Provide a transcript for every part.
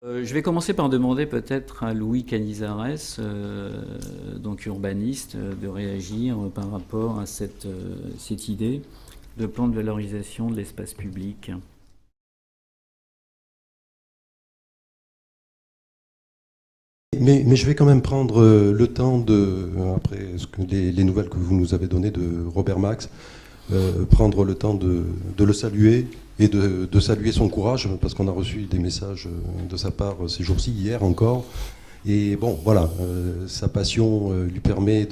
Je vais commencer par demander peut-être à Louis Canizares, donc urbaniste, de réagir par rapport à cette idée de plan de valorisation de l'espace public. Mais je vais quand même prendre le temps après les nouvelles que vous nous avez données de Robert Max, prendre le temps de le saluer et de saluer son courage, parce qu'on a reçu des messages de sa part ces jours-ci, hier encore. Et bon, voilà, sa passion lui permet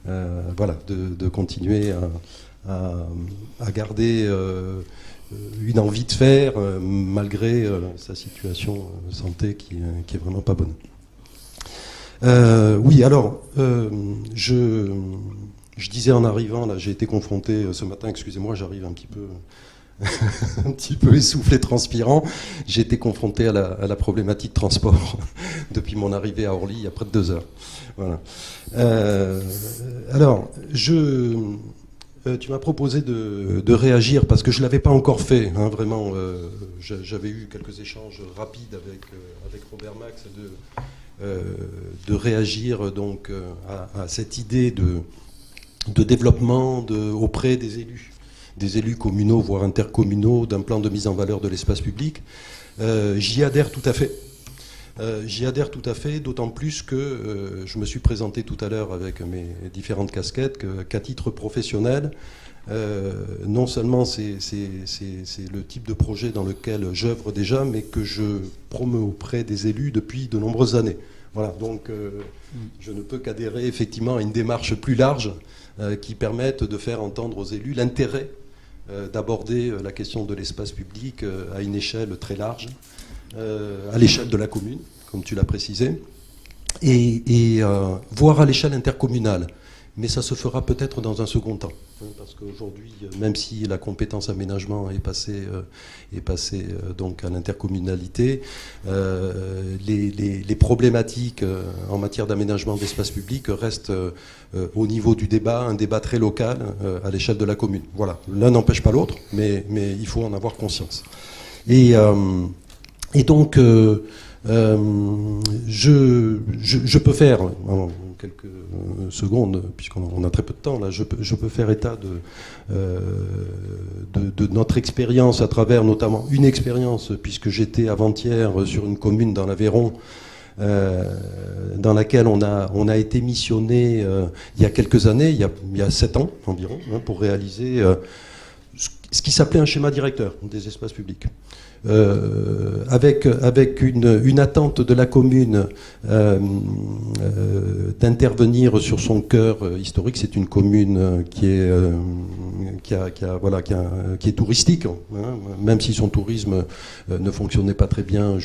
voilà, de continuer à garder une envie de faire, malgré sa situation de santé qui est vraiment pas bonne. Oui, alors, je disais en arrivant, là, j'ai été confronté ce matin, excusez-moi, j'arrive un petit peu, un petit peu essoufflé, transpirant. J'ai été confronté à la problématique transport depuis mon arrivée à Orly il y a près de 2 heures. Voilà. Alors, tu m'as proposé de réagir parce que je ne l'avais pas encore fait, hein, vraiment. J'avais eu quelques échanges rapides avec Robert Max de réagir donc à cette idée de développement auprès des élus communaux, voire intercommunaux, d'un plan de mise en valeur de l'espace public. J'y adhère tout à fait. D'autant plus que je me suis présenté tout à l'heure avec mes différentes casquettes, qu'à titre professionnel, non seulement c'est le type de projet dans lequel j'œuvre déjà, mais que je promeux auprès des élus depuis de nombreuses années. Voilà, donc je ne peux qu'adhérer effectivement à une démarche plus large qui permette de faire entendre aux élus l'intérêt d'aborder la question de l'espace public à une échelle très large, à l'échelle de la commune, comme tu l'as précisé, et voire à l'échelle intercommunale. Mais ça se fera peut-être dans un second temps, hein, parce qu'aujourd'hui, même si la compétence aménagement est passée donc à l'intercommunalité, les problématiques en matière d'aménagement d'espace public restent au niveau du débat, un débat très local à l'échelle de la commune. Voilà, l'un n'empêche pas l'autre, mais il faut en avoir conscience. Et donc, je peux faire, en quelques secondes, puisqu'on a très peu de temps, là, je peux faire état de notre expérience à travers notamment une expérience, puisque j'étais avant-hier sur une commune dans l'Aveyron, dans laquelle on a été missionné il y a quelques années, il y a 7 ans environ, hein, pour réaliser ce qui s'appelait un schéma directeur des espaces publics. Avec une attente de la commune d'intervenir sur son cœur historique. C'est une commune qui est touristique, hein, même si son tourisme ne fonctionnait pas très bien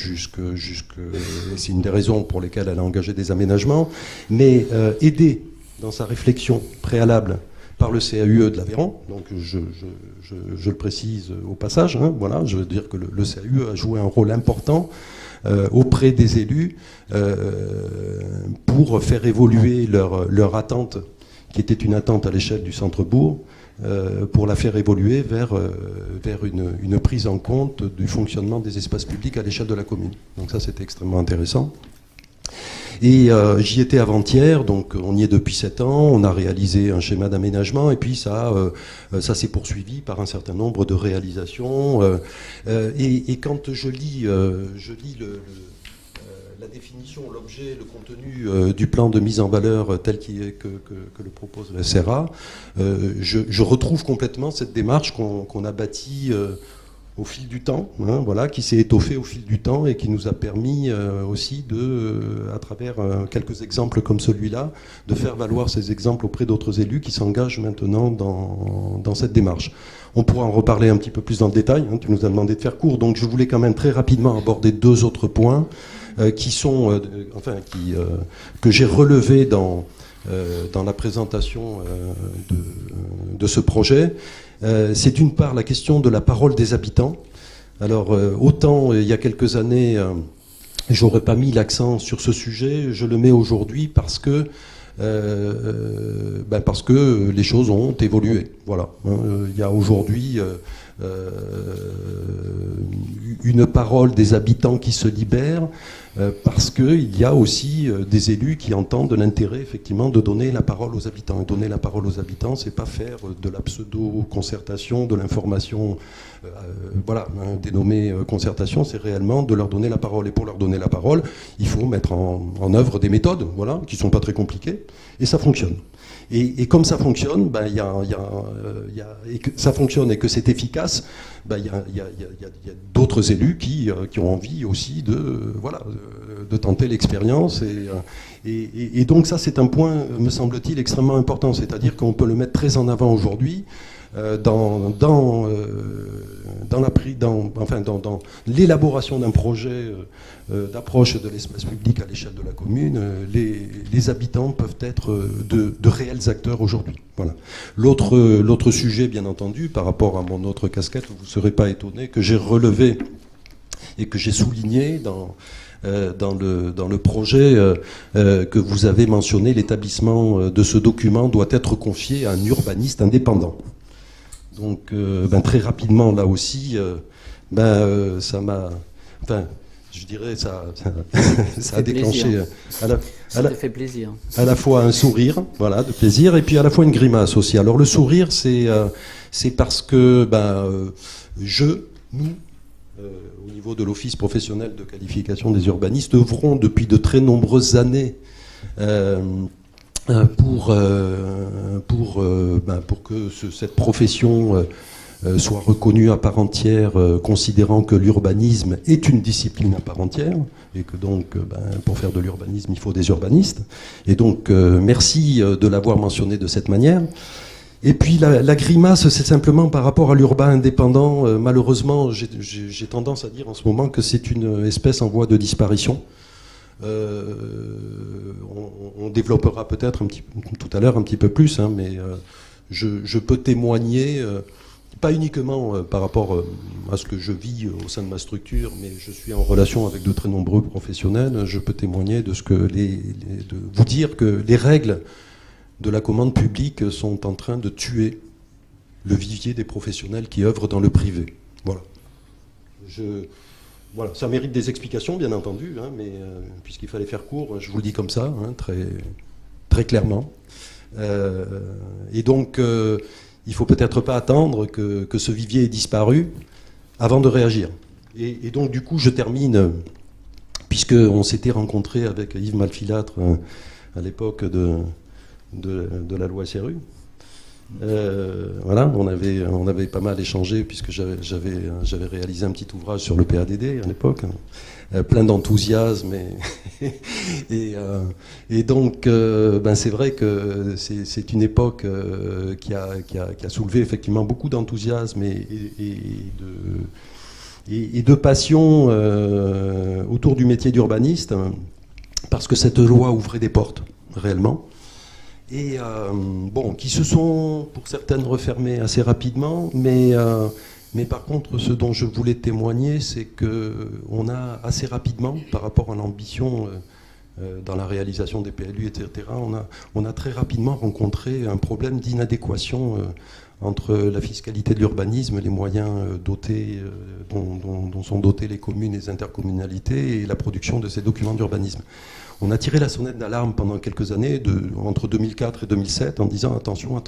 c'est une des raisons pour lesquelles elle a engagé des aménagements, mais aidée dans sa réflexion préalable par le CAUE de l'Aveyron, donc je le précise au passage, hein, voilà, je veux dire que le CAUE a joué un rôle important auprès des élus pour faire évoluer leur attente, qui était une attente à l'échelle du centre-bourg, pour la faire évoluer vers une prise en compte du fonctionnement des espaces publics à l'échelle de la commune. Donc ça, c'était extrêmement intéressant. Et j'y étais avant-hier, donc on y est depuis 7 ans, on a réalisé un schéma d'aménagement, et puis ça s'est poursuivi par un certain nombre de réalisations. Et quand je lis la définition, l'objet, le contenu du plan de mise en valeur tel que le propose le SRA, je retrouve complètement cette démarche qu'on a bâtie au fil du temps, hein, voilà, qui s'est étoffé au fil du temps et qui nous a permis aussi à travers quelques exemples comme celui-là, de faire valoir ces exemples auprès d'autres élus qui s'engagent maintenant dans cette démarche. On pourra en reparler un petit peu plus dans le détail, hein, tu nous as demandé de faire court, donc je voulais quand même très rapidement aborder 2 autres points que j'ai relevés dans la présentation de ce projet. C'est d'une part la question de la parole des habitants. Alors, autant il y a quelques années, j'aurais pas mis l'accent sur ce sujet, je le mets aujourd'hui parce que les choses ont évolué. Voilà. Il y a aujourd'hui une parole des habitants qui se libère, parce qu'il y a aussi des élus qui entendent l'intérêt effectivement de donner la parole aux habitants. Et donner la parole aux habitants, c'est pas faire de la pseudo-concertation, de l'information dénommée concertation, c'est réellement de leur donner la parole. Et pour leur donner la parole, il faut mettre en œuvre des méthodes qui ne sont pas très compliquées, et ça fonctionne. Et comme ça fonctionne, et que ça fonctionne et que c'est efficace, il y a d'autres élus qui ont envie aussi de tenter l'expérience. Et donc ça, c'est un point, me semble-t-il, extrêmement important. C'est-à-dire qu'on peut le mettre très en avant aujourd'hui dans l'élaboration d'un projet d'approche de l'espace public à l'échelle de la commune. Les habitants peuvent être de réels acteurs aujourd'hui. Voilà. L'autre sujet, bien entendu, par rapport à mon autre casquette, vous ne serez pas étonné, que j'ai relevé et que j'ai souligné dans le projet que vous avez mentionné, l'établissement de ce document doit être confié à un urbaniste indépendant. Donc, très rapidement, là aussi, ça m'a... je dirais, ça a déclenché ça fait plaisir. À la fois un sourire, de plaisir, et puis à la fois une grimace aussi. Alors le sourire, c'est parce que nous, au niveau de l'Office professionnel de qualification des urbanistes, œuvrons depuis de très nombreuses années pour que cette profession soit reconnue à part entière, considérant que l'urbanisme est une discipline à part entière, et que donc, pour faire de l'urbanisme, il faut des urbanistes. Et donc, merci de l'avoir mentionné de cette manière. Et puis, la grimace, c'est simplement par rapport à l'urbain indépendant. Malheureusement, j'ai tendance à dire en ce moment que c'est une espèce en voie de disparition. On développera peut-être tout à l'heure un petit peu plus, mais je peux témoigner... pas uniquement par rapport à ce que je vis au sein de ma structure, mais je suis en relation avec de très nombreux professionnels. Je peux témoigner de vous dire que les règles de la commande publique sont en train de tuer le vivier des professionnels qui œuvrent dans le privé. Voilà. Ça mérite des explications, bien entendu, mais puisqu'il fallait faire court, je vous le dis comme ça, très, très clairement. Et donc... il ne faut peut-être pas attendre que ce vivier ait disparu avant de réagir. Et donc, du coup, je termine, puisqu'on s'était rencontré avec Yves Malfilâtre à l'époque de la loi SRU. On avait pas mal échangé, puisque j'avais réalisé un petit ouvrage sur le PADD à l'époque, plein d'enthousiasme. Et donc, c'est vrai que c'est une époque qui a soulevé effectivement beaucoup d'enthousiasme et de passion autour du métier d'urbaniste, parce que cette loi ouvrait des portes, réellement. Et qui se sont pour certaines refermées assez rapidement, mais par contre, ce dont je voulais témoigner, c'est qu'on a assez rapidement, par rapport à l'ambition dans la réalisation des PLU, etc., on a très rapidement rencontré un problème d'inadéquation entre la fiscalité de l'urbanisme, les moyens dotés, dont sont dotés les communes et les intercommunalités, et la production de ces documents d'urbanisme. On a tiré la sonnette d'alarme pendant quelques années, entre 2004 et 2007, en disant attention,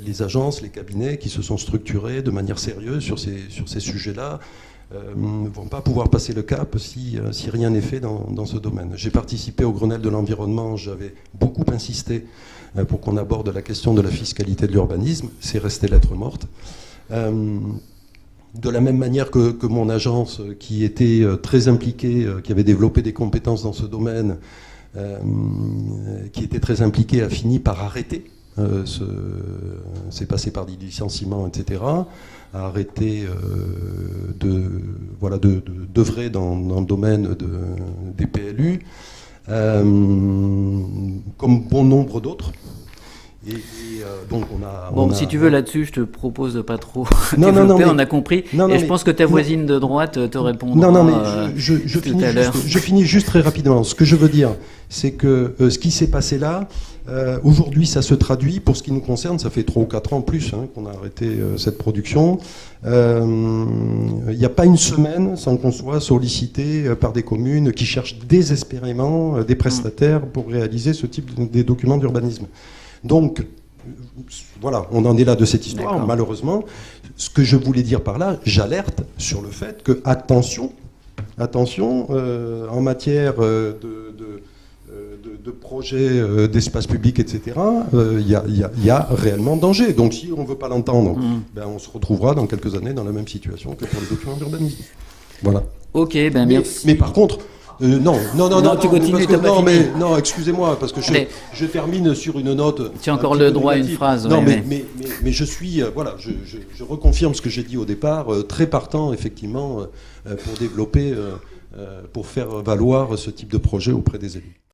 les agences, les cabinets qui se sont structurés de manière sérieuse sur ces sujets-là ne vont pas pouvoir passer le cap si rien n'est fait dans ce domaine. J'ai participé au Grenelle de l'environnement, j'avais beaucoup insisté pour qu'on aborde la question de la fiscalité de l'urbanisme, c'est resté lettre morte. De la même manière que mon agence, qui était très impliquée, qui avait développé des compétences dans ce domaine, qui était très impliquée, a fini par arrêter. C'est passé par des licenciements, etc., a arrêté d'œuvrer dans le domaine des PLU, comme bon nombre d'autres. Donc si tu veux là-dessus, je te propose de pas trop développer, on a compris. Je pense que ta voisine de droite te répondra je finis juste très rapidement. Ce que je veux dire, c'est que ce qui s'est passé là, Aujourd'hui, ça se traduit, pour ce qui nous concerne, ça fait 3 ou 4 ans plus qu'on a arrêté cette production. Il n'y a pas une semaine sans qu'on soit sollicité par des communes qui cherchent désespérément des prestataires pour réaliser ce type des documents d'urbanisme. Donc, voilà, on en est là de cette histoire. Malheureusement, ce que je voulais dire par là, j'alerte sur le fait que, attention, en matière de projets d'espace public, etc., il y a réellement danger. Donc si on ne veut pas l'entendre, on se retrouvera dans quelques années dans la même situation que pour les documents d'urbanisme. Voilà. Ok, merci. Mais par contre, non, tu continues, non, excusez-moi, parce que je termine sur une note. Tu as encore le droit à une phrase. Non, mais je suis, je reconfirme ce que j'ai dit au départ, très partant, effectivement, pour développer, pour faire valoir ce type de projet auprès des élus.